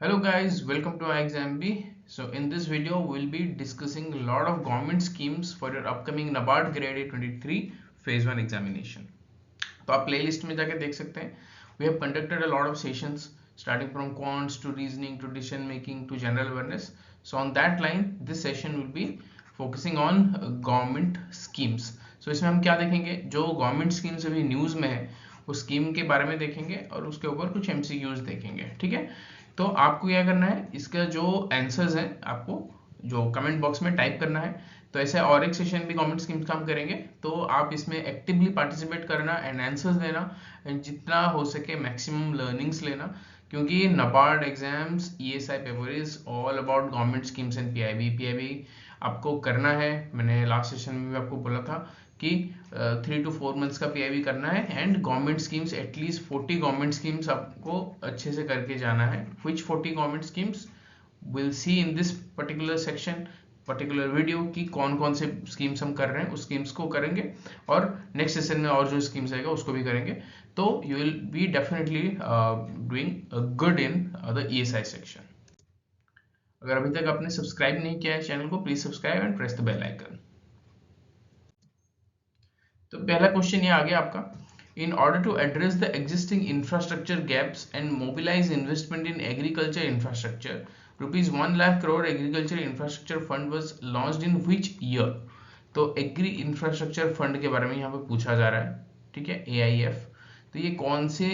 Hello guys, welcome to iExamB. So in this video, we'll be discussing a lot of government schemes for your upcoming NABARD Grade A 23 Phase 1 examination. तो आप playlist में जाके देख सकते हैं. We have conducted a lot of sessions starting from quants to reasoning to decision making to general awareness. So on that line, this session will be focusing on government schemes. So इसमें हम क्या देखेंगे, जो government schemes अभी news में है उस scheme के बारे में देखेंगे और उसके ऊपर कुछ MCQs देखेंगे. ठीक है, तो आपको क्या करना है, इसका जो आंसर्स हैं आपको जो कमेंट बॉक्स में टाइप करना है. तो ऐसे और एक सेशन भी गवर्नमेंट स्कीम्स का हम करेंगे, तो आप इसमें एक्टिवली पार्टिसिपेट करना एंड आंसर्स देना एंड जितना हो सके मैक्सिमम लर्निंग्स लेना, क्योंकि NABARD exams ESI paper is all about government schemes and PIB आपको करना है. मैंने लास्ट सेशन में भी आपको बोला था कि 3 to 4 मंथ्स का पीआईबी करना है and government schemes at least 40 government schemes आपको अच्छे से करके जाना है. विच 40 government schemes will see in this particular section, particular video की कौन कौन से स्कीम्स हम कर रहे हैं, उस स्कीम्स को करेंगे और नेक्स्ट सेशन में और जो स्कीम्स आएगा उसको भी करेंगे. तो you will be definitely doing good in the ESI section. अगर अभी तक आपने सब्सक्राइब नहीं किया है चैनल को, please subscribe and press the bell icon. तो पहला क्वेश्चन ये आ गया आपका. In order to address the existing infrastructure gaps and mobilize investment in agriculture infrastructure, rupees 1 lakh crore agriculture infrastructure fund was launched in which year? तो agree infrastructure fund के बारे में यहाँ पे पूछा जा रहा है. ठीक है, AIF. तो ये कौन से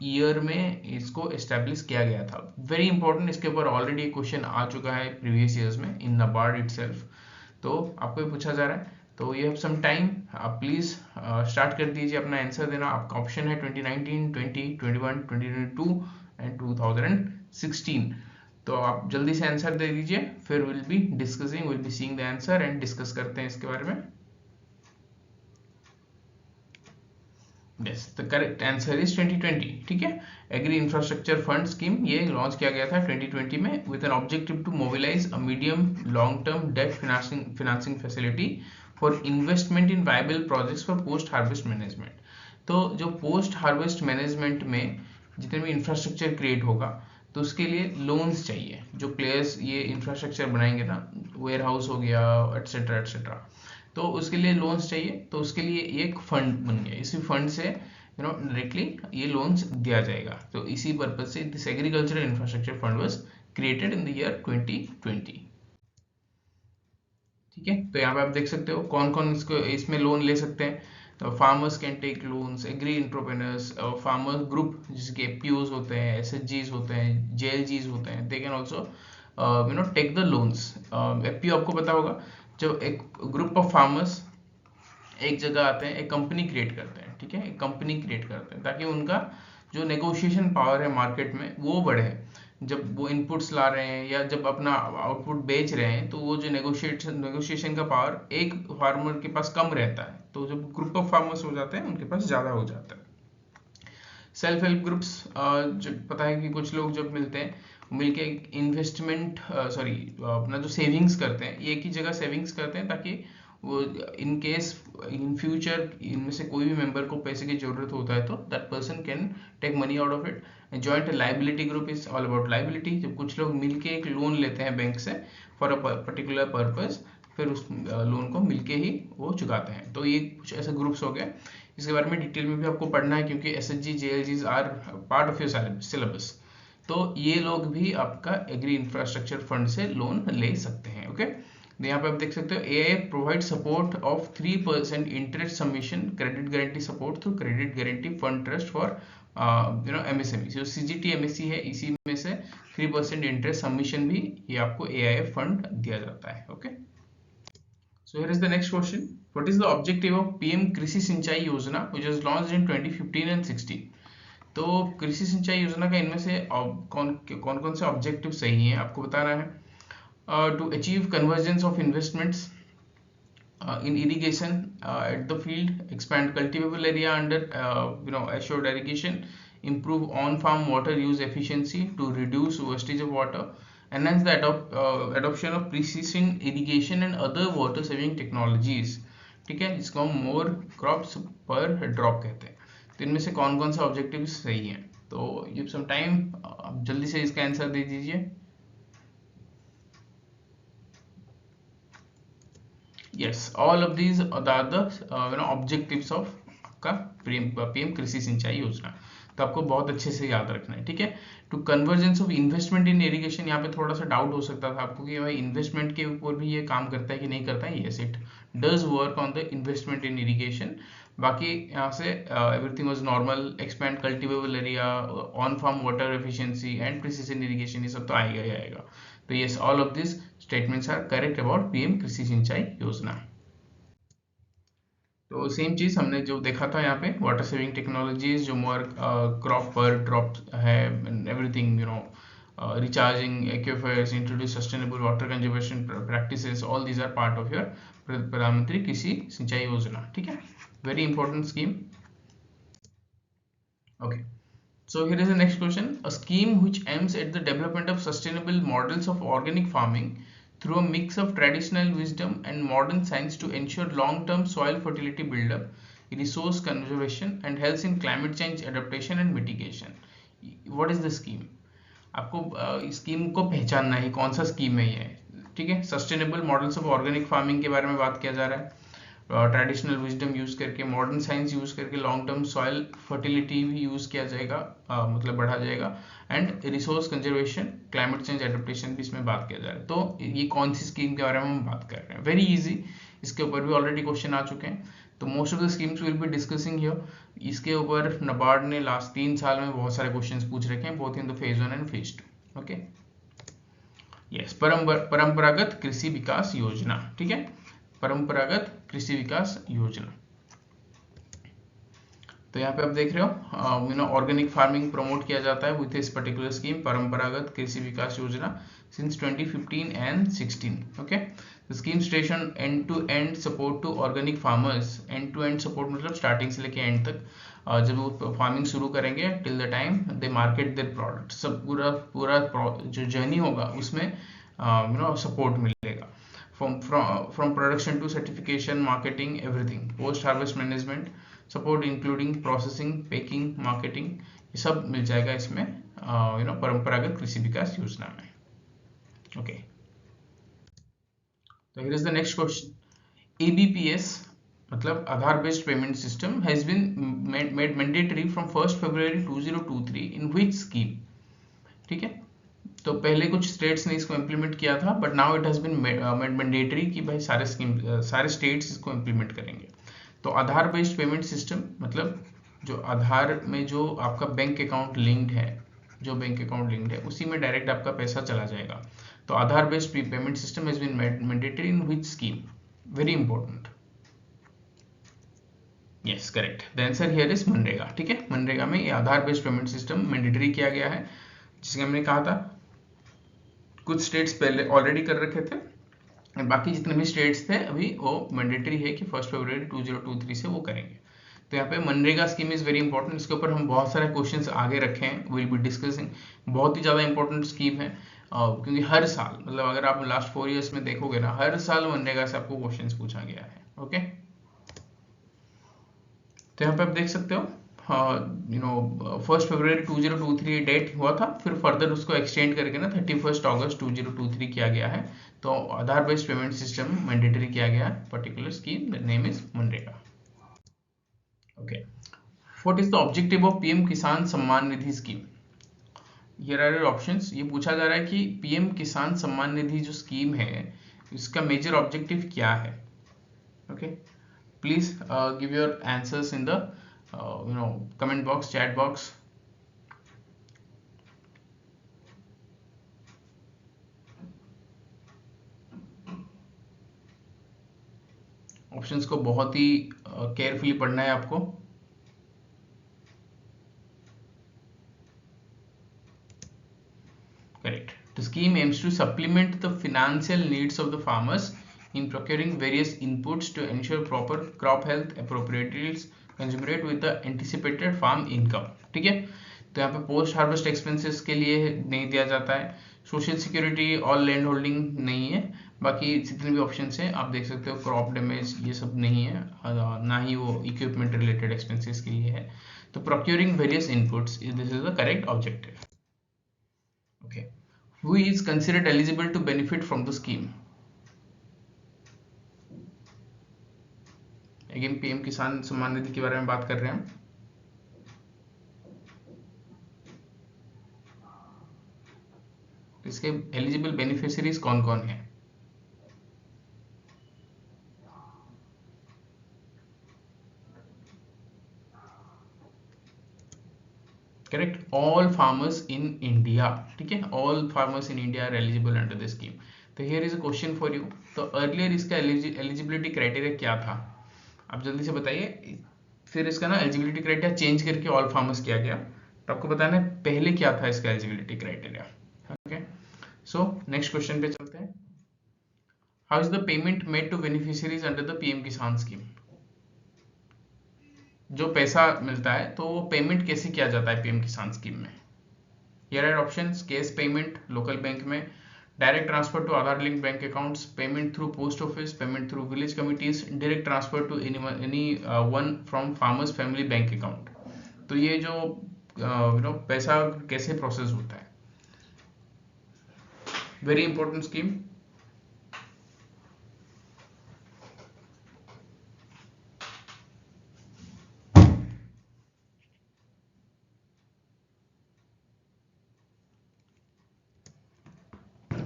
ईयर में इसको एस्टेब्लिश किया गया था? वेरी इंपॉर्टेंट, इसके ऊपर ऑलरेडी क्वेश्चन आ चुका है प्रीवियस ईयर्स में इन नबार्ड इटसेल्फ. तो आपको ये पूछा जा रहा है, तो ये हैव सम टाइम. आप प्लीज स्टार्ट कर दीजिए अपना आंसर देना. आपका ऑप्शन है 2019, 20, 21, 2022 एंड 2016. तो आप जल्दी से आंसर दे दीजिए, फिर will be discussing, will be seeing the answer and discuss करते हैं इसके बारे में. Yes, the correct answer is 2020. ठीक है, एग्री इंफ्रास्ट्रक्चर फंड स्कीम ये लॉन्च किया गया था 2020 में with an objective to mobilise a medium long term debt financing facility for investment in viable projects for post harvest management. तो जो post harvest management में जितने भी इंफ्रास्ट्रक्चर क्रिएट होगा तो उसके लिए लोन्स चाहिए. जो प्लेयर्स ये इंफ्रास्ट्रक्चर बनाएंगे ना, वेयर हाउस हो गया एटसेट्रा एटसेट्रा, तो उसके लिए लोन्स चाहिए. तो उसके लिए एक फंड बन गया, इसी फंड से डायरेक्टली ये लोन्स दिया जाएगा. तो इसी पर्पज से this agricultural infrastructure fund was created in the year 2020. ठीक है, तो यहाँ पे आप देख सकते हो कौन कौन इसमें लोन ले सकते हैं. तो farmers can take loans, agri entrepreneurs, farmer group जिसके FPOs होते हैं, SHGs होते हैं, JLGs होते हैं, they can also take the loans. FPO आपको पता होगा, जब एक ग्रुप ऑफ फार्मर्स एक जगह आते हैं, एक कंपनी क्रिएट करते हैं. ठीक है, एक कंपनी क्रिएट करते हैं ताकि उनका जो नेगोशिएशन पावर है मार्केट में वो बढ़े. जब वो इनपुट्स ला रहे हैं या जब अपना आउटपुट बेच रहे हैं तो वो जो नेगोशिएशन का पावर एक फार्मर के पास कम रहता है, तो जब ग्रुप ऑफ फार्मर्स हो जाते हैं उनके पास ज़्यादा हो जाता है. सेल्फ हेल्प ग्रुप्स, पता है कि कुछ लोग जब मिलते हैं मिलके इन्वेस्टमेंट अपना जो सेविंग्स करते हैं, एक ही जगह सेविंग्स करते हैं ताकि वो इन केस इन फ्यूचर इनमें से कोई भी मेंबर को पैसे की जरूरत होता है तो that person can take money out of it. Joint liability group is all about liability. जब कुछ लोग मिलके एक लोन लेते हैं बैंक से फॉर अ पर्टिकुलर पर्पज, फिर उस लोन को मिलके ही वो चुकाते हैं. तो ये कुछ ऐसे ग्रुप्स हो गए. इसके बारे में डिटेल में भी आपको पढ़ना है क्योंकि SHG JLGs are part of your syllabus. तो ये लोग भी आपका एग्री इंफ्रास्ट्रक्चर फंड से लोन ले सकते हैं. ओके, यहाँ पे आप देख सकते हो AIF provide support of 3% interest submission credit guarantee support through credit guarantee fund trust for MSME. जो CGT MSE है इसी में से 3% इंटरेस्ट सबमिशन भी ये आपको AIF फंड दिया जाता है. Okay, so here is the next question. What is the objective of PM कृषि सिंचाई योजना which was launched in 2015 and 16? तो कृषि सिंचाई योजना का इनमें से कौन कौन से ऑब्जेक्टिव सही हैं आपको बताना है. To achieve convergence of investments in irrigation at the field, expand cultivable area under assured irrigation, improve on-farm water use efficiency to reduce wastage of water, enhance the adoption of precision irrigation and other water saving technologies. ठीक है, जिसको हम more crops पर drop कहते हैं. तो इनमें से कौन कौन से ऑब्जेक्टिव सही हैं? तो गिव सम टाइम, आप जल्दी से इसका आंसर दे दीजिए। Yes, all of these are the objectives of आपका पीएम कृषि सिंचाई योजना। तो आपको बहुत अच्छे से याद रखना है, ठीक है। To convergence of investment in irrigation, यहाँ पे थोड़ा सा डाउट हो सकता था आपको कि भाई इन्वेस्टमेंट के ऊपर भी ये काम करता है कि नहीं करता है। Yes, it does work on the investment in irrigation. बाकी यहाँ से everything was normal, expand cultivable area, on farm water efficiency and precision irrigation, ये सब तो आएगा ही आएगा। तो yes, all of this statements are correct about PM Krishi Sinchai योजना। तो सेम चीज हमने जो देखा था यहाँ पे, वाटर सेविंग टेक्नोलॉजीज, जो मोर क्रॉप पर ड्रॉप है, everything recharging aquifers, introduce sustainable water conservation practices, all these are part of your Pradhan Mantri Krishi Sinchai Yojana, ठीक है। Very important scheme. Okay, so here is the next question. A scheme which aims at the development of sustainable models of organic farming through a mix of traditional wisdom and modern science to ensure long-term soil fertility buildup, resource conservation and helps in climate change adaptation and mitigation. What is the scheme? आपको इस scheme को पहचानना है, कौन सा scheme है ये, ठीक है। Sustainable models of organic farming के बारे में बात किया जा रहा है, ट्रेडिशनल विजडम यूज करके, मॉडर्न साइंस यूज करके लॉन्ग टर्म सॉइल फर्टिलिटी भी यूज किया जाएगा, मतलब बढ़ा जाएगा, and resource conservation, climate change adaptation भी इसमें बात किया जा रहा है। तो ये कौन सी स्कीम के बारे में हम बात कर रहे हैं? वेरी इजी, इसके ऊपर भी ऑलरेडी क्वेश्चन आ चुके हैं। तो most of the schemes will be discussing here. इसके ऊपर नाबार्ड ने लास्ट 3 साल में बहुत सारे क्वेश्चन पूछ रखे हैं, both in the phase 1 and phase 2। Okay, yes, परंपरागत कृषि विकास योजना, ठीक है, परंपरागत कृषि विकास योजना। तो यहाँ पे आप देख रहे हो ऑर्गेनिक फार्मिंग प्रमोट किया जाता है विथ दिस पर्टिकुलर स्कीम, परंपरागत Krishi Vikas Yojana, since 2015 and 16। Okay, the scheme station end to end support to organic farmers. End to end support मतलब स्टार्टिंग से लेके एंड तक, जब वो फार्मिंग शुरू करेंगे till the time they market their product, सब पूरा जो जर्नी होगा उसमें सपोर्ट मिलेगा। From production to certification, marketing, everything, post harvest management support including processing, packing, marketing, ये सब मिल जाएगा इसमें परंपरागत कृषि विकास योजना में। ओके, तो here is the next question. ABPS मतलब Aadhaar based payment system has been made mandatory from 1st February 2023 in which scheme? ठीक है, तो पहले कुछ स्टेट्स ने इसको इम्प्लीमेंट किया था, but now it has been made mandatory कि भाई सारे स्टेट्स इसको इम्प्लीमेंट करेंगे। तो आधार बेस्ड पेमेंट सिस्टम मतलब जो आधार में जो आपका बैंक अकाउंट लिंक्ड है, उसी में डायरेक्ट आपका पैसा चला जाएगा। तो Aadhaar based payment system has been mandatory in which scheme? Very important. Yes, correct, the answer here is MNREGA, ठीक है। मनरेगा में ये Aadhaar based payment system mandatory किया गया है, जिसके हमने कहा था कुछ स्टेट्स पहले ऑलरेडी कर रखे थे, और बाकी जितने भी स्टेट्स थे अभी वो मैंडेटरी है कि 1 फरवरी 2023 से वो करेंगे। तो यहाँ पे MNREGA scheme is very important, इसके ऊपर हम बहुत सारे क्वेश्चंस आगे रखे हैं, विल बी डिस्कसिंग। बहुत ही ज़्यादा इंपॉर्टेंट स्कीम है, क्योंकि हर साल, मतलब अगर आप लास्ट 4 इयर्स में देखोगे ना, हर साल मनरेगा से आपको क्वेश्चन पूछा गया है। ओके, तो यहाँ पे आप देख सकते हो 1 फरवरी 2023 डेट हुआ था, फिर फर्दर उसको एक्सटेंड करके ना 31 अगस्त 2023 किया गया है। तो Aadhaar based payment system mandatory किया गया है, particular scheme, the name is MNREGA. Okay, what is the objective of PM Kisan Samman Nidhi scheme? Here are your options. ये पूछा जा रहा है कि पीएम किसान सम्मान निधि जो स्कीम है, इसका मेजर ऑब्जेक्टिव क्या है? Okay, please give your answers in the comment box, chat box. Options को बहुत ही केयरफुली पढ़ना है आपको। Correct, the scheme aims to supplement the financial needs of the farmers in procuring various inputs to ensure proper crop health, appropriate yields, commensurate with the anticipated farm income. ठीक है, तो यहाँ पे पोस्ट हार्वेस्ट एक्सपेंसेस के लिए नहीं दिया जाता है, सोशल सिक्योरिटी और लैंड होल्डिंग नहीं है, बाकी जितने भी ऑप्शन हैं आप देख सकते हो, क्रॉप डैमेज ये सब नहीं है, ना ही वो इक्विपमेंट रिलेटेड एक्सपेंसेस के लिए है। तो procuring various inputs, this is the correct objective. Okay, who is considered eligible to benefit from the scheme? Again PM Kisan Samman निधि के बारे में बात कर रहे हैं हम। इसके एलिजिबल बेनिफिशियरीज कौन कौन है? Correct, all farmers in India. ठीक है, all farmers in India are eligible under this scheme. तो here is a question for you. तो अर्लियर इसका एलिजिबिलिटी क्राइटेरिया क्या था, आप जल्दी से बताइए। फिर इसका ना एलिजिबिलिटी क्राइटेरिया चेंज करके ऑल फार्मर्स किया गया, तो आपको बताना है पहले क्या था इसका eligibility criteria. Okay, so next question पे चलते हैं। How is the payment made to beneficiaries under the PM Kisan scheme? जो पैसा मिलता है तो वो पेमेंट कैसे किया जाता है पीएम किसान स्कीम में? Here are options: cash payment local bank में, direct transfer to Aadhaar link bank accounts, payment through post office, payment through village committees, direct transfer to any one from farmers family bank account. तो ये जो पैसा कैसे process होता है, very important scheme.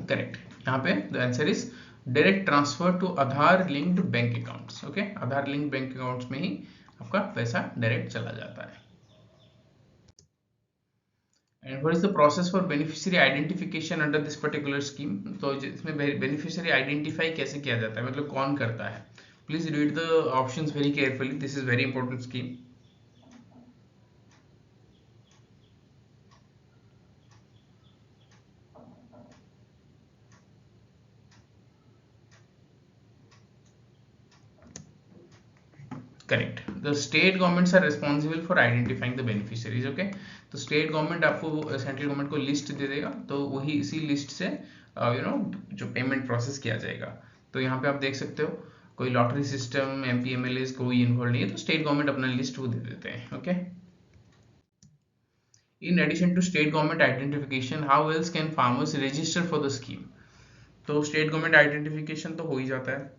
Correct, यहाँ पे the answer is direct transfer to Aadhaar linked bank accounts. Okay, Aadhaar linked bank accounts में ही आपका पैसा डायरेक्ट चला जाता है। And what is the process for beneficiary identification under this particular scheme? तो इसमें बेनिफिशियरी आइडेंटिफाई कैसे किया जाता है, मतलब कौन करता है? Please read the options very carefully, this is very important scheme. Correct, the state governments are responsible for identifying the beneficiaries. Okay, तो स्टेट गवर्नमेंट आपको, सेंट्रल गवर्नमेंट को लिस्ट दे देगा, तो वही इसी लिस्ट से जो पेमेंट प्रोसेस किया जाएगा। तो यहाँ पे आप देख सकते हो कोई लॉटरी सिस्टम, एमपी एमएलए कोई इन्वॉल्व नहीं है, तो स्टेट गवर्नमेंट अपना लिस्ट वो दे देते हैं। Okay, in addition to state government identification, how else can farmers register for the scheme? तो स्टेट गवर्नमेंट आइडेंटिफिकेशन तो हो ही जाता है,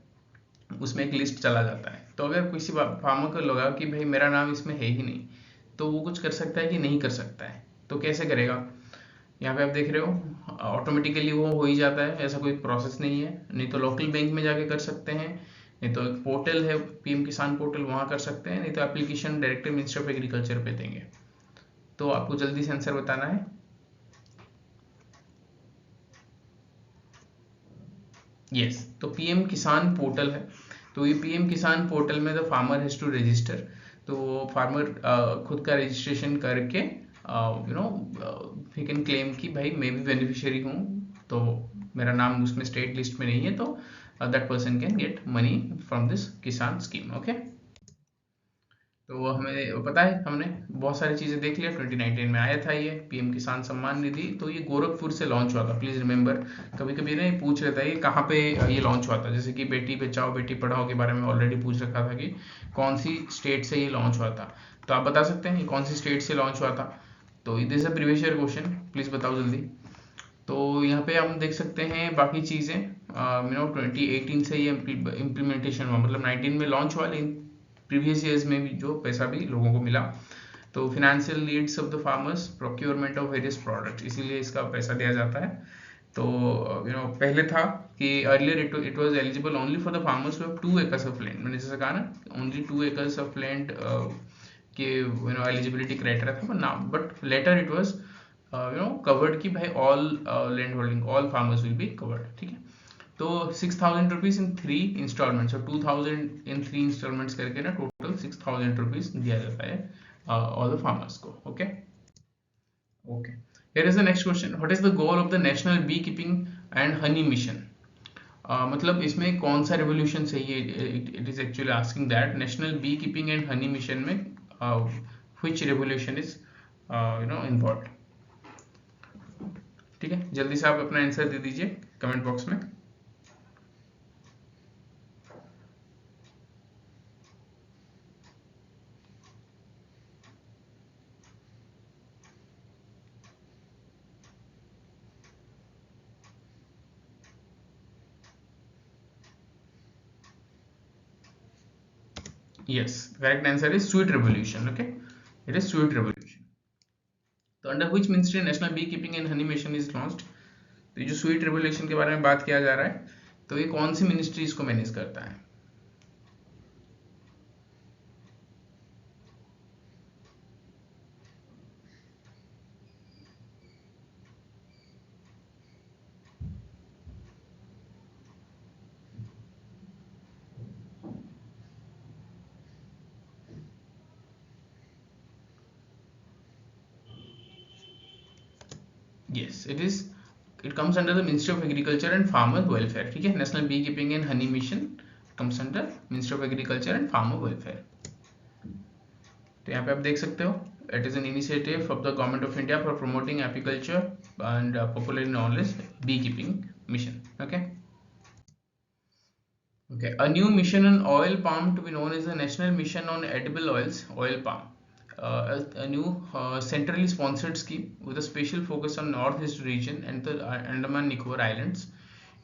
उसमें एक लिस्ट चला जाता है। तो अगर किसी फार्मर को लगा कि भाई मेरा नाम इसमें है ही नहीं, तो वो कुछ कर सकता है कि नहीं कर सकता है? तो कैसे करेगा? यहाँ पे आप देख रहे हो ऑटोमेटिकली वो हो ही जाता है, ऐसा कोई प्रोसेस नहीं है। नहीं तो लोकल बैंक में जाके कर सकते हैं, नहीं तो एक पोर्टल है पीएम किसान पोर्टल, वहां कर सकते हैं, नहीं तो application directly minister of agriculture पे देंगे। तो आपको जल्दी से आंसर बताना है। यस, तो पीएम किसान पोर्टल है। तो ये पीएम किसान पोर्टल में the farmer has to register. तो फार्मर खुद का रजिस्ट्रेशन करके ही कैन क्लेम कि भाई मैं भी बेनिफिशियरी हूँ, तो मेरा नाम उसमें स्टेट लिस्ट में नहीं है, तो that person can get money from this किसान स्कीम। ओके, तो हमें पता है, हमने बहुत सारी चीजें देख लिया। 2019 में आया था ये पीएम किसान सम्मान निधि, तो ये गोरखपुर से लॉन्च हुआ था। प्लीज रिमेंबर, कभी कभी ना ये पूछ रहता है ये कहाँ पे ये लॉन्च हुआ था, जैसे कि बेटी बचाओ बेटी पढ़ाओ के बारे में ऑलरेडी पूछ रखा था कि कौन सी स्टेट से ये लॉन्च हुआ था। तो आप बता सकते हैं ये कौन सी स्टेट से लॉन्च हुआ था? तो this is a previous year question, please बताओ जल्दी। तो यहाँ पे हम देख सकते हैं बाकी चीजें, 2018 से ये इम्प्लीमेंटेशन हुआ, मतलब 19 में लॉन्च हुआ, लेकिन प्रीवियस ईयर्स में भी जो पैसा भी लोगों को मिला। तो financial needs of the farmers, procurement of various products, इसीलिए इसका पैसा दिया जाता है। तो पहले था कि earlier it was eligible only for the farmers who have 2 acres of land. मैंने जैसे कहा ना, ओनली 2 एकर्स ऑफ लैंड के एलिजिबिलिटी क्राइटेरिया था, but later it was covered कि भाई all land holding, all farmers will be covered. ठीक है, तो 6,000 रुपीज इन 3 इंस्टॉलमेंट्स और 2,000 इन 3 इंस्टॉलमेंट्स करके ना टोटल 6,000 रुपीज दिया जाता है ऑल द फार्मर्स को। Okay okay, here is the next question, what is the goal of the national bee keeping and honey mission? मतलब इसमें कौन सा रेवोल्यूशन चाहिए? It is actually asking that national bee keeping and honey mission में which revolution is involved? ठीक है, जल्दी से आप अपना आंसर दे दीजिए कमेंट बॉक्स में। Yes, correct answer is sweet revolution. Okay, it is sweet revolution. तो under which ministry national bee keeping and honey mission is launched? तो ये जो स्वीट रेवोल्यूशन के बारे में बात किया जा रहा है, तो ये कौन सी मिनिस्ट्री इसको मैनेज करता है? Yes, it comes under the Ministry of Agriculture and Farmer Welfare. ठीक है, national bee keeping and honey mission comes under Ministry of Agriculture and Farmer Welfare. तो यहाँ पे आप देख सकते हो, it is an initiative of the Government of India for promoting apiculture and popularly known as beekeeping mission. Okay. Okay, a new mission on oil palm to be known as the National Mission on Edible Oils, Oil Palm. A new centrally sponsored scheme with a special focus on Northeast region and the Andaman Nicobar Islands.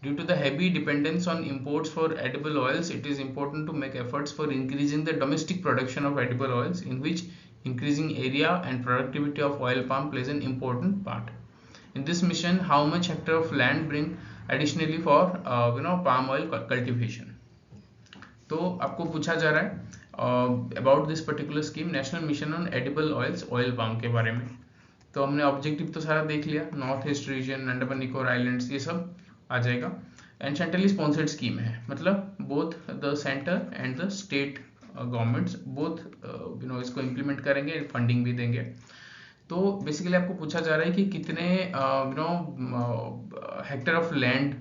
Due to the heavy dependence on imports for edible oils, it is important to make efforts for increasing the domestic production of edible oils, in which increasing area and productivity of oil palm plays an important part. In this mission, how much hectare of land bring additionally for palm oil cultivation? तो आपको पूछा जा रहा है about this particular scheme, national mission on edible oils, oil palm के बारे में. तो हमने ऑब्जेक्टिव तो सारा देख लिया, north east region, Andaman Nicobar islands, ये सब आ जाएगा. एंड सेंट्रली स्पॉन्सर्ड स्कीम है, मतलब both the centre and the state governments both इसको इम्प्लीमेंट करेंगे, फंडिंग भी देंगे. तो बेसिकली आपको पूछा जा रहा है कि कितने हेक्टर ऑफ लैंड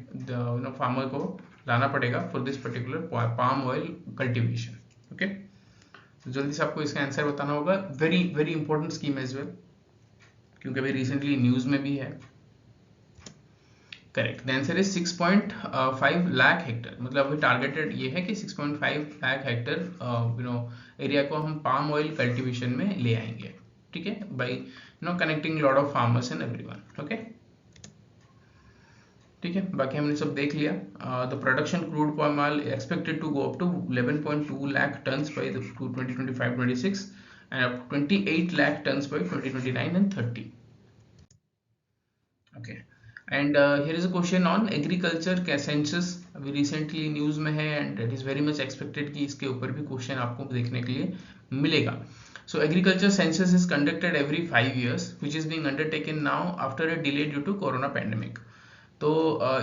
फार्मर को लाना पड़ेगा for this particular palm oil cultivation. Okay, तो जल्दी से आपको इसका आंसर बताना होगा. Very very important scheme as well, क्योंकि अभी रिसेंटली न्यूज में भी है. Correct, the answer is 6.5 lakh hectare. मतलब अभी टारगेटेड ये है कि 6.5 लाख हेक्टर एरिया को हम पाम ऑयल कल्टीवेशन में ले आएंगे. ठीक है, by connecting lot of farmers and everyone. Okay, ठीक है, बाकी हमने सब देख लिया. The production crude palm oil expected to go up to 11.2 lakh tons by the 2025-26 and up to 28 lakh tons by 2029 and 30. Okay, and here is a question on agriculture census. अभी recently news में है and it is very much expected कि इसके ऊपर भी question आपको देखने के लिए मिलेगा. So agriculture census is conducted every 5 years, which is being undertaken now after a delay due to corona pandemic. तो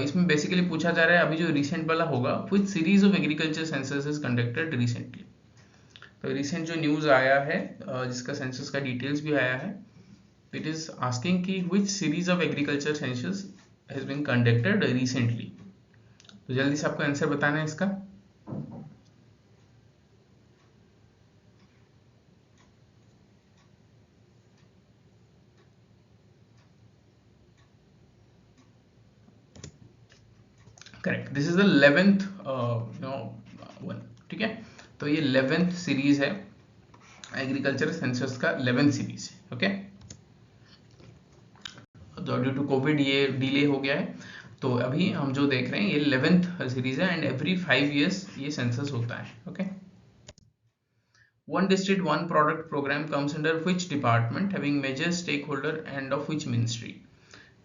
इसमें बेसिकली पूछा जा रहा है अभी जो रिसेंट वाला होगा, which series of agriculture census is conducted recently. तो रिसेंट जो न्यूज आया है जिसका सेंसस का डिटेल्स भी आया है, इट इज आस्किंग कि which series of agriculture census has been conducted recently. तो जल्दी से आपको आंसर बताना है इसका. Correct, this is the 11th one. ठीक है, तो ये 11th सीरीज है एग्रीकल्चर सेंसस का, 11th सीरीज. ओके, तो ड्यू टू कोविड ये डिले हो गया है. तो अभी हम जो देख रहे हैं ये 11th सीरीज है एंड एवरी 5 years ये सेंसस होता है. Okay, one district one product programme comes under which department having major stakeholder and of which ministry.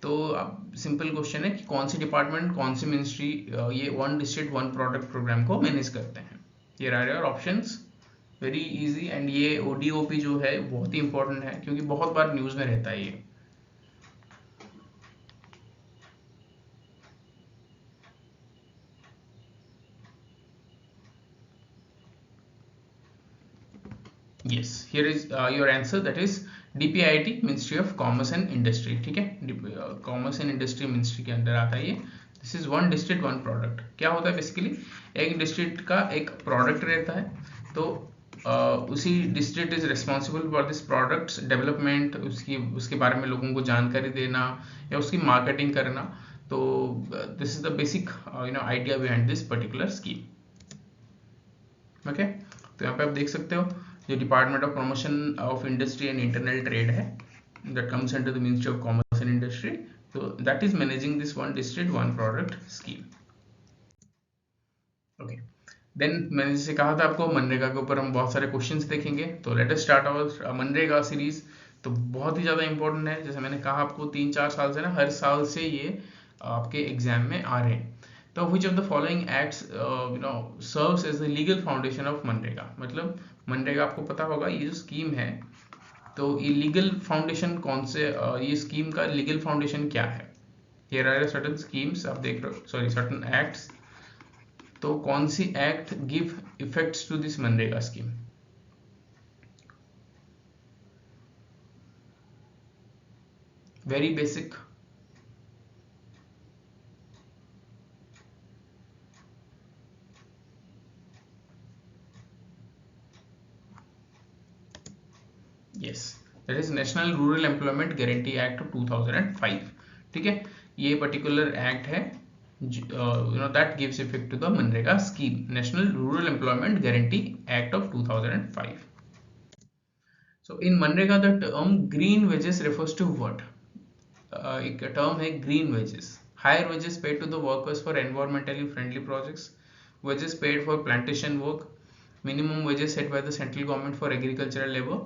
तो अब सिंपल क्वेश्चन है कि कौन सी डिपार्टमेंट, कौन सी मिनिस्ट्री ये one district one product programme को मैनेज करते हैं. ये are your options, very easy. And ये ओडीओपी जो है बहुत ही इंपॉर्टेंट है क्योंकि बहुत बार न्यूज में रहता है ये. Yes, here is your answer, that is DPIIT, ministry of commerce and industry. ठीक है, कॉमर्स एंड इंडस्ट्री मिनिस्ट्री के अंदर आता है ये. This is one district one product. क्या होता है बेसिकली, एक डिस्ट्रिक्ट का एक प्रोडक्ट रहता है, तो उसी district is responsible for this products development, उसके बारे में लोगों को जानकारी देना या उसकी मार्केटिंग करना. तो this is the basic idea behind this particular scheme. Okay, तो यहाँ पे आप देख सकते हो जो department of promotion of industry and internal trade है, that comes under the ministry of commerce and industry. तो that is managing this one district one product scheme. Okay, then मैंने जैसे कहा था आपको, मनरेगा के ऊपर हम बहुत सारे क्वेश्चंस देखेंगे। तो let us start our MNREGA series. तो बहुत ही ज़्यादा इंपॉर्टेंट है, जैसे मैंने कहा आपको 3-4 साल से ना, हर साल से ये आपके एग्जाम में आ रहे हैं। तो which of the following acts serves as the legal foundation of MNREGA, मतलब मनरेगा आपको पता होगा ये जो स्कीम है, तो ये लीगल फाउंडेशन कौन से, ये स्कीम का लीगल फाउंडेशन क्या है? हियर आर सर्टेन स्कीम्स, आप देख रहे हो, सॉरी सर्टेन एक्ट्स। तो कौन सी act give effects to this MNREGA scheme? Very basic. Yes, that is national rural employment guarantee act 2005। ठीक है, ये पर्टिकुलर एक्ट है that gives effect to the MNREGA scheme, national rural employment guarantee act of 2005. So in MNREGA the term green wages refers to what? एक term है green wages, higher wages paid to the workers for environmentally friendly projects, wages paid for plantation work, minimum wages set by the central government for agricultural labor,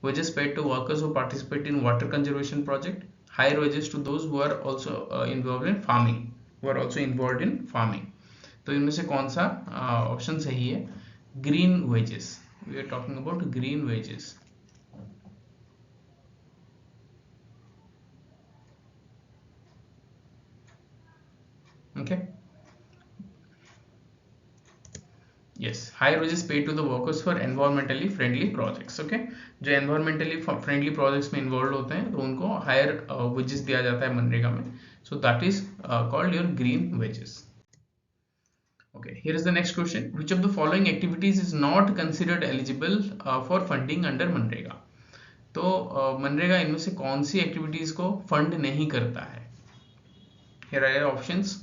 wages paid to workers who participate in water conservation project, higher wages to those who are also involved in farming. तो इनमें से कौन सा option सही है? Green wages, we are talking about green wages. Okay, yes, higher wages paid to the workers for environmentally friendly projects. Okay, जो environmentally friendly projects में involved होते हैं तो उनको higher wages दिया जाता है मनरेगा में, so that is called your green wages. Okay, here is the next question, which of the following activities is not considered eligible for funding under MNREGA? तो मनरेगा इनमें से कौन सी एक्टिविटीज को फंड नहीं करता है? Here are your options: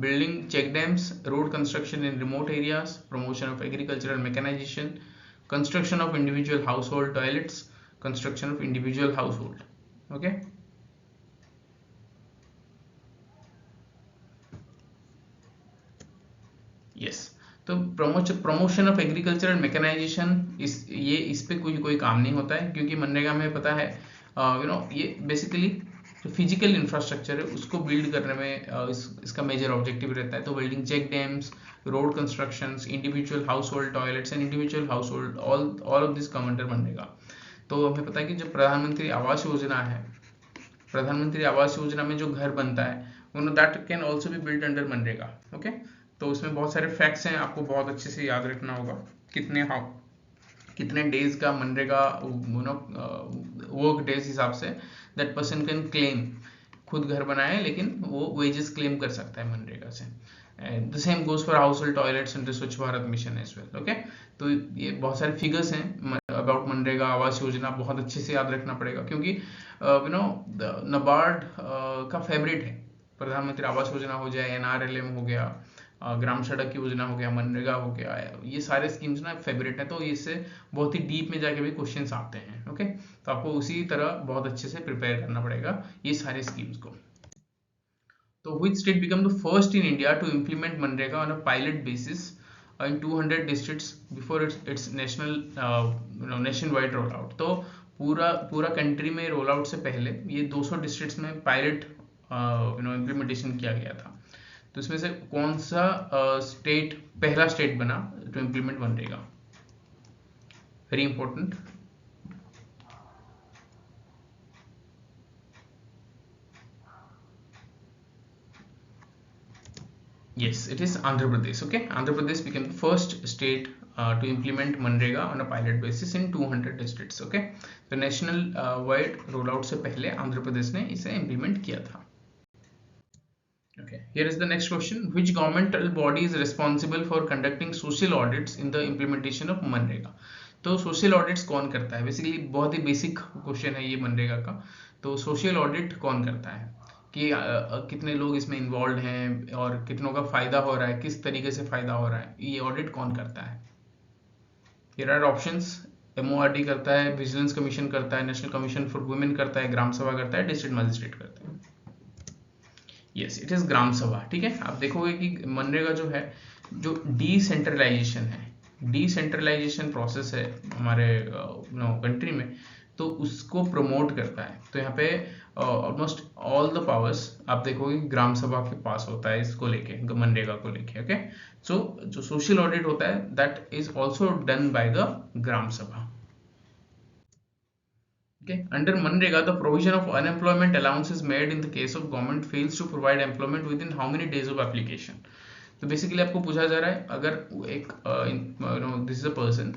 building check dams, road construction in remote areas, promotion of agricultural mechanization, construction of individual household toilets, construction of individual household. Okay, yes. तो promotion of agricultural mechanisation, इस पे कोई काम नहीं होता है, क्योंकि मनरेगा में पता है ये बेसिकली जो फिजिकल इंफ्रास्ट्रक्चर है उसको बिल्ड करने में इसका मेजर ऑब्जेक्टिव रहता है। तो building check dams, road constructions, individual household toilets and individual household, all of this come under MNREGA. तो हमें पता है कि जो प्रधानमंत्री आवास योजना है, प्रधानमंत्री आवास योजना में जो घर बनता है that can also be build under MNREGA. Okay, तो उसमें बहुत सारे फैक्ट्स हैं, आपको बहुत अच्छे से याद रखना होगा। कितने डेज का मनरेगा वर्क डेज हिसाब say that person can claim, खुद घर बनाए लेकिन वो वेजेस क्लेम कर सकता है मनरेगा से। The same goes for household toilets under Swachh Bharat mission as well. Okay, तो ये बहुत सारे फिगर्स हैं अबाउट मनरेगा आवास योजना, बहुत अच्छे से याद रखना पड़ेगा, क्योंकि नबार्ड का फेवरेट है। प्रधानमंत्री आवास योजना हो जाए, NRLM हो गया, ग्राम सड़क योजना हो गया, मनरेगा हो गया, ये सारे स्कीम्स ना फेवरेट है, तो इससे बहुत ही डीप में जाके भी क्वेश्चंस आते हैं। ओके, तो आपको उसी तरह बहुत अच्छे से प्रिपेयर करना पड़ेगा ये सारे स्कीम्स को। तो which state became the first in India to implement MNREGA on a pilot basis in 200 districts before its national nationwide rollout? तो पूरा कंट्री में रोल आउट से पहले ये 200 डिस्ट्रिक्ट्स में पायलट इम्प्लीमेंटेशन किया गया था। तो इसमें से कौन सा स्टेट पहला स्टेट बना to implement MNREGA? Very important. Yes, it is Andhra Pradesh. Okay, Andhra Pradesh became the first state to implement MNREGA on a pilot basis in 200 districts. Okay, तो national wide rollout से पहले आंध्र प्रदेश ने इसे implement किया था। Okay, here is the next question. Which governmental body is responsible for conducting social audits in the implementation of MNREGA? तो social audits कौन करता है? बेसिकली बहुत ही बेसिक क्वेश्चन है ये मनरेगा का। तो सोशल ऑडिट कौन करता है कि कितने लोग इसमें इन्वॉल्व हैं और कितनों का फायदा हो रहा है, किस तरीके से फायदा हो रहा है, ये ऑडिट कौन करता है? हियर आर ऑप्शंस: MORD करता है, विजिलेंस कमीशन करता है, नेशनल कमीशन फॉर वुमेन करता है, ग्राम सभा करता है, डिस्ट्रिक्ट मजिस्ट्रेट करता है। यस, इट इज ग्राम सभा। ठीक है, आप देखोगे कि मनरेगा जो है जो डिसेंट्रलाइजेशन है, डिसेंट्रलाइजेशन प्रोसेस है हमारे कंट्री में, तो उसको प्रमोट करता है। तो यहाँ पे ऑलमोस्ट ऑल द पावर्स आप देखोगे ग्राम सभा के पास होता है इसको लेके, मनरेगा को लेके। ओके, सो जो सोशल ऑडिट होता है that is also done by the gram sabha. Okay. Under Manrega, the provision of unemployment allowance is made in the case of government fails to provide employment within how many days of application. तो basically आपको पूछा जा रहा है, अगर एक this is a person,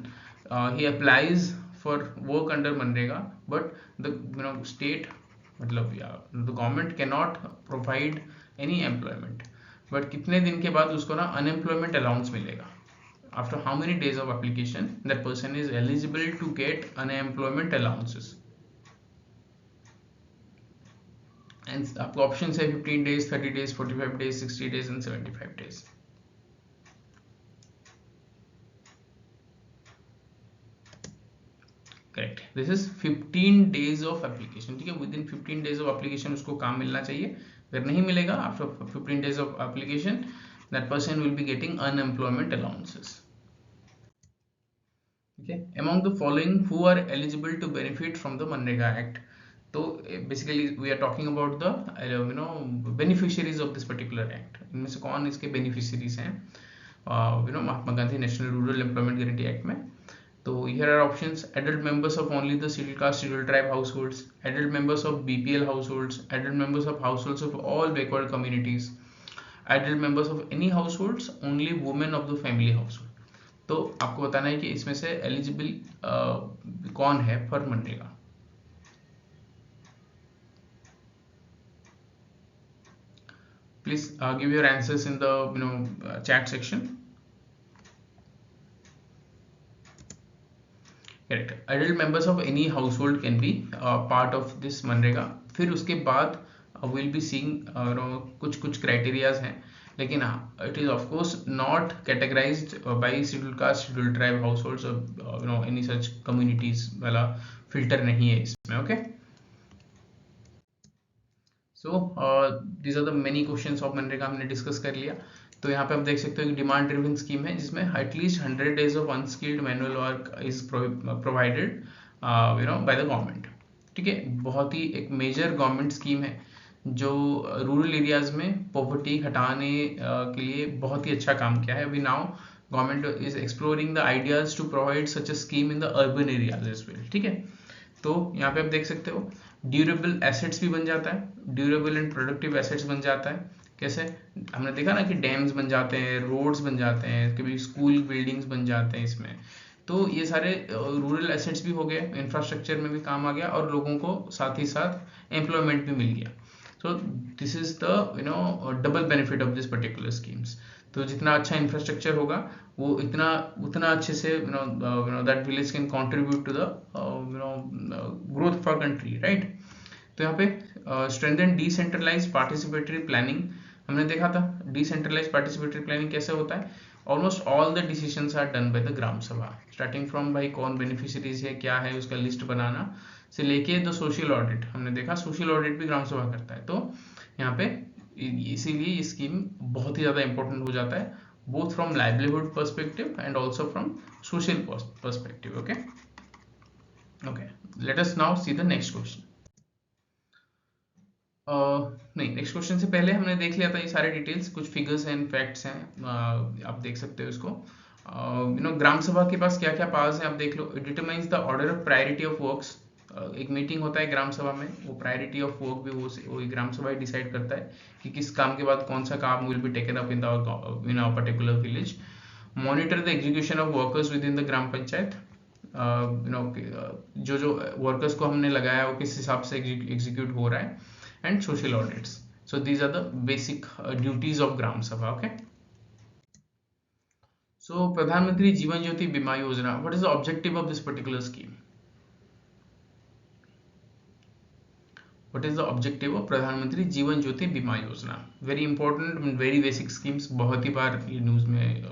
he applies for work under MNREGA, but the state मतलब the government can not provide any employment, but कितने दिन के बाद उसको ना अनएम्प्लॉयमेंट अलाउंस मिलेगा। After how many days of application that person is eligible to get unemployment allowances. And आपको option है 15 days, 30 days, 45 days, 60 days and 75 days. Correct, this is 15 days of application. ठीक है, with in 15 days of application उसको काम मिलना चाहिए। अगर नहीं मिलेगा after 15 days of application, that person will be getting unemployment allowances. Okay, among the following who are eligible to benefit from the Manrega Act? तो basically we are talking about the beneficiaries of this particular act. इनमें से कौन इसके beneficiaries हैं Mahatma Gandhi national rural employment guarantee act में? तो here are options: adult members of only the scheduled caste scheduled tribe households, adult members of BPL households, adult members of households of all backward communities, adult members of any households, only women of the family household। तो आपको बताना है कि इसमें से eligible कौन है for MNREGA. Please give your answers in the chat section. Correct. Adult members of any household can be part of this MNREGA. फिर उसके बाद we'll be seeing कुछ क्राइटेरियाज हैं, लेकिन हाँ it is of course not categorised by scheduled caste scheduled tribe households और any such communities वाला filter नहीं है इसमें। Okay, so these are the many questions of MNREGA हमने डिस्कस कर लिया। तो यहाँ पे आप देख सकते हो कि डिमांड ड्रिवन स्कीम है जिसमें at least 100 days of unskilled manual work is provided by the government. ठीक है, बहुत ही एक मेजर गवर्नमेंट स्कीम है जो रूरल एरियाज में पॉवर्टी हटाने के लिए बहुत ही अच्छा काम किया है। अभी now government is exploring the ideas to provide such a scheme in the urban areas as well. ठीक है, तो यहाँ पे आप देख सकते हो ड्यूरेबल एसेट्स भी बन जाता है, ड्यूरेबल एंड प्रोडक्टिव एसेट्स बन जाता है। कैसे? हमने देखा ना कि डैम्स बन जाते हैं, रोड्स बन जाते हैं, कभी स्कूल बिल्डिंग्स बन जाते हैं इसमें। तो ये सारे रूरल एसेट्स भी हो गए, इंफ्रास्ट्रक्चर में भी काम आ गया और लोगों को साथ ही साथ एम्प्लॉयमेंट भी मिल गया। So this is the double benefit of this particular schemes. तो जितना अच्छा इंफ्रास्ट्रक्चर होगा वो उतना अच्छे से that village can contribute to the growth for country, right. तो यहाँ पे स्ट्रेंथन डिसेंट्रलाइज्ड पार्टिसिपेटरी प्लानिंग हमने देखा था। डिसेंट्रलाइज्ड पार्टिसिपेटरी प्लानिंग कैसे होता है? Almost all the decisions are done by the gram sabha, starting from भाई कौन बेनिफिशियरीज है, क्या है, उसका लिस्ट बनाना से लेके द सोशल ऑडिट। हमने देखा सोशल ऑडिट भी ग्राम सभा करता है। तो यहाँ पे इसीलिए ये स्कीम बहुत ही ज्यादा इंपॉर्टेंट हो जाता है, both from livelihood perspective and also from social perspective. Okay okay, let us now see the next question. नहीं, नेक्स्ट क्वेश्चन से पहले हमने देख लिया था ये सारे डिटेल्स, कुछ फिगर्स एंड फैक्ट्स हैं, आप देख सकते हो इसको। ग्राम सभा के पास क्या क्या पावर्स हैं आप देख लो। It determines the order of priority of works. एक मीटिंग होता है ग्राम सभा में, वो प्रायोरिटी ऑफ वर्क भी वो ग्राम सभा ही डिसाइड करता है कि किस काम के बाद कौन सा काम will be taken up in our particular village. Monitor the execution of workers within the gram panchayat. जो वर्कर्स को हमने लगाया वो किस हिसाब से एग्जीक्यूट हो रहा है। And social audits. So these are the basic duties of Gram Sabha. Okay. So Pradhan Mantri Jeevan Jyoti Bima Yojana. What is the objective of this particular scheme? What is the objective of Pradhan Mantri Jeevan Jyoti Bima Yojana? Very important, very basic schemes. बहुत ही बार ये news में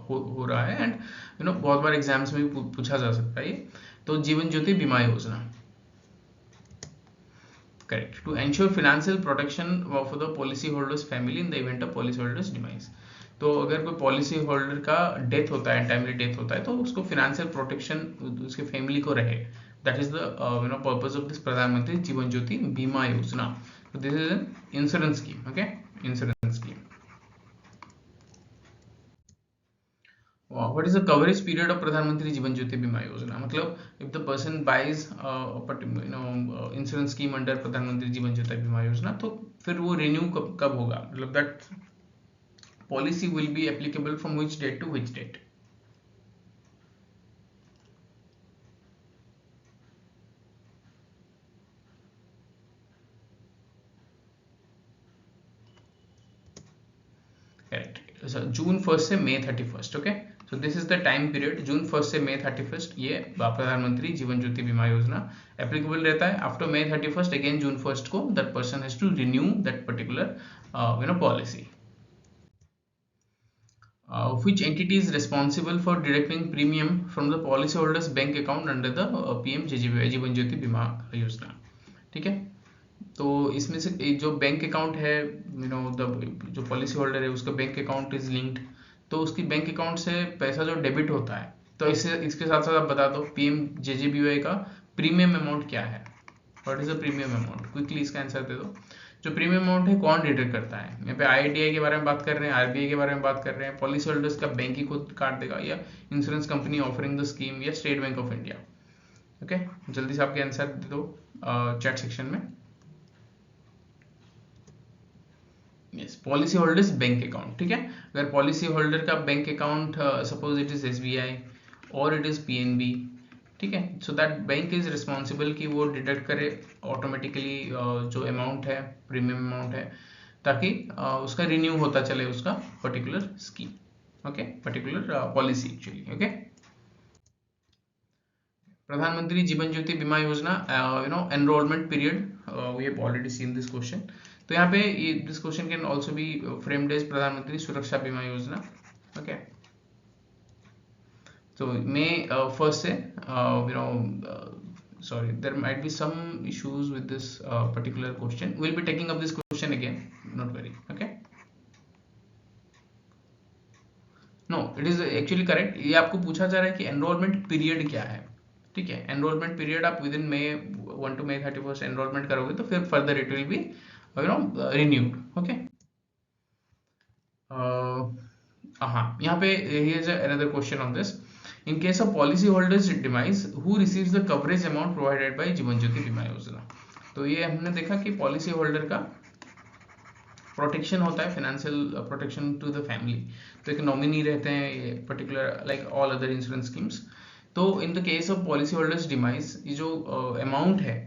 हो रहा है and बहुत बार exams में भी पूछा जा सकता है ये। तो जीवन ज्योति बीमा योजना, correct, to ensure financial protection for the policyholders family in the event of policyholders demise। तो अगर कोई पॉलिसी होल्डर का डेथ होता है, टाइमली डेथ होता है, तो उसको फिनेंशियल प्रोटेक्शन उसके फैमिली को रहे. That is the purpose of this प्रधानमंत्री जीवन ज्योति बीमा योजना. So this is an insurance scheme. Okay, insurance scheme. What is the coverage period of प्रधानमंत्री जीवन ज्योति बीमा योजना? मतलब if the person buys insurance scheme under प्रधानमंत्री जीवन ज्योति बीमा योजना, तो फिर वो renew कब होगा? मतलब that policy will be applicable from which date to which date? Correct. So June 1st से May 31st. Okay. So this is the time period. June 1st से May 31st ये प्रधानमंत्री जीवन ज्योति बीमा योजना applicable रहता है. After May 31st again June 1st को that person has to renew that particular policy. Which entity is responsible for deducting premium from the policyholder's bank account under the PMJJBY जीवन ज्योति बीमा योजना. ठीक है. तो इसमें से जो बैंक अकाउंट है, जो पॉलिसी होल्डर है उसका बैंक अकाउंट इज लिंक्ड, तो उसकी बैंक अकाउंट से पैसा जो डेबिट होता है, तो इसके साथ साथ आप बता दो PMJJBY का प्रीमियम अमाउंट क्या है. What is the premium amount? Quickly इसका आंसर दे दो. जो प्रीमियम अमाउंट है कौन डिडक्ट करता है? यहाँ पे IRDAI के बारे में बात कर रहे हैं, RBI के बारे में बात कर रहे हैं, पॉलिसी होल्डर्स का बैंक ही खुद काट देगा, या insurance company offering the scheme, या State Bank of India. Okay, जल्दी से आपके आंसर दे दो चैट सेक्शन में. Yes, policy holders bank account. ठीक है, अगर पॉलिसी होल्डर का bank account suppose it is SBI और इट इज PNB, ठीक है, so that bank is responsible कि वो डिडक्ट करे ऑटोमेटिकली जो अमाउंट है, प्रीमियम अमाउंट है, ताकि उसका रिन्यू होता चले उसका particular scheme. Okay, particular policy actually. Okay, Pradhan Mantri Jeevan Jyoti Bima Yojana enrolment period, we have already seen this question. तो यहाँ पे this question can also be framed as Pradhan Mantri Suraksha बीमा योजना. ओके, तो May 1st से sorry, there might be some issues with this particular question. We'll be taking up this question again, not worry. Okay, no, it is actually correct. ये आपको पूछा जा रहा है कि एनरोलमेंट पीरियड क्या है. ठीक है, एनरोलमेंट पीरियड आप with in May 1 to May 31st enrolment करोगे तो फिर further it will be renewed. Okay, यहाँ पे here's another question on this. In case of policy holders demise, who receives the coverage amount provided by जीवन ज्योति बीमा योजना? तो ये हमने देखा कि पॉलिसी होल्डर का प्रोटेक्शन होता है, financial protection to the family. तो एक नॉमिनी रहते हैं, ये particular like all other insurance schemes. तो in the case of policy holders demise, ये जो अमाउंट है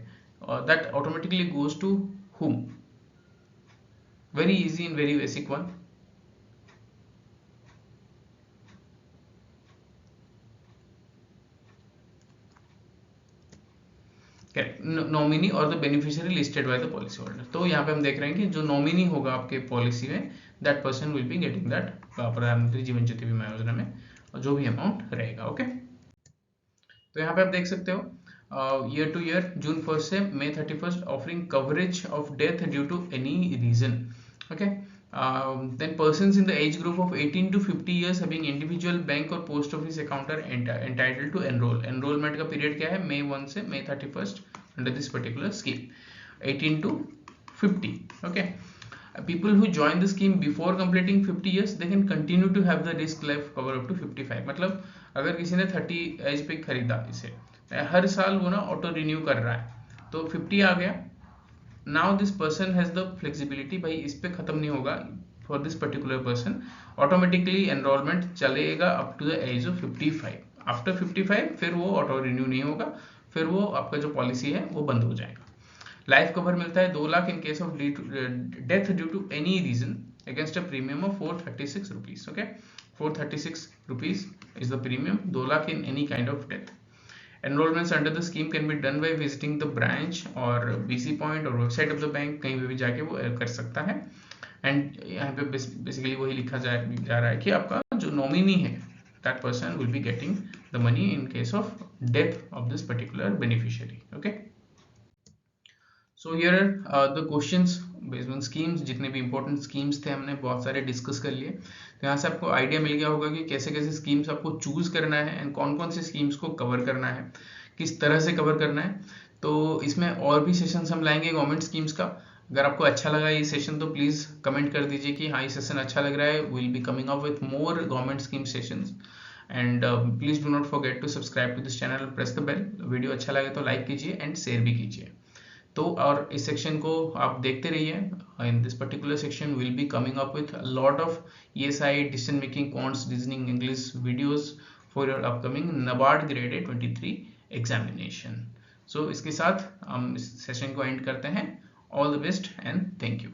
that automatically goes to whom? Very easy and very basic one. Nominee और the beneficiary listed by the policy holder. तो यहाँ पे हम देख रहे हैं कि जो नॉमिनी होगा आपके पॉलिसी में, that person will be getting that प्रधानमंत्री जीवन ज्योति बीमा योजना में जो भी अमाउंट रहेगा. ओके, तो यहाँ पे आप देख सकते हो year to year June 1st से May 31st offering coverage of death due to any reason. Okay, then persons in the age group of 18 to 50 years having individual bank or post office account are entitled to enroll. Enrollment का period क्या है? May 1 से May 31st under this particular scheme. 18 to 50. Okay, people who join the scheme before completing 50 years they can continue to have the risk life cover up to 55. मतलब अगर किसी ने 30 as पे खरीदा इसे, हर साल वो ना ऑटो रिन्यू कर रहा है, तो 50 आ गया. Now this person has the flexibility, भाई इस पे खत्म नहीं होगा for this particular person, automatically enrolment चलेगा up to the age of 55. After 55 फिर वो ऑटो रिन्यू नहीं होगा, फिर वो आपका जो पॉलिसी है वो बंद हो जाएगा. लाइफ कवर मिलता है 2 lakh in case of death due to any reason against a premium of 436 rupees. Okay, 436 rupees is the premium, 2 lakh in any kind of death. Enrollments under the scheme can be done by visiting the branch or BC point or website of the bank. कहीं पे भी जाके वो कर सकता है. And यहाँ पे बेसिकली वही लिखा जा रहा है कि आपका जो नॉमिनी है that person will be getting the money in case of death of this particular beneficiary. Okay, so here are the questions based on schemes, जितने भी इंपॉर्टेंट स्कीम्स थे हमने बहुत सारे डिस्कस कर लिए। तो यहाँ से आपको आइडिया मिल गया होगा कि कैसे कैसे स्कीम्स आपको चूज करना है एंड कौन कौन से स्कीम्स को कवर करना है, किस तरह से कवर करना है। तो इसमें और भी सेशंस हम लाएंगे गवर्नमेंट स्कीम्स का। अगर आपको अच्छा लगा ये सेशन तो प्लीज़ कमेंट कर दीजिए कि हाँ ये सेशन अच्छा लग रहा है, will be coming up with more government scheme sessions. And please do not forget to subscribe to this channel, press the bell. Video अच्छा लगे तो लाइक कीजिए एंड शेयर भी कीजिए। तो और इस सेक्शन को आप देखते रहिए। In this particular section will be coming up with lot of ESI decision making, quants, reasoning, English videos for your upcoming NABARD grade 23 examination. So इसके साथ हम इस सेशन को एंड करते हैं। All the best and thank you.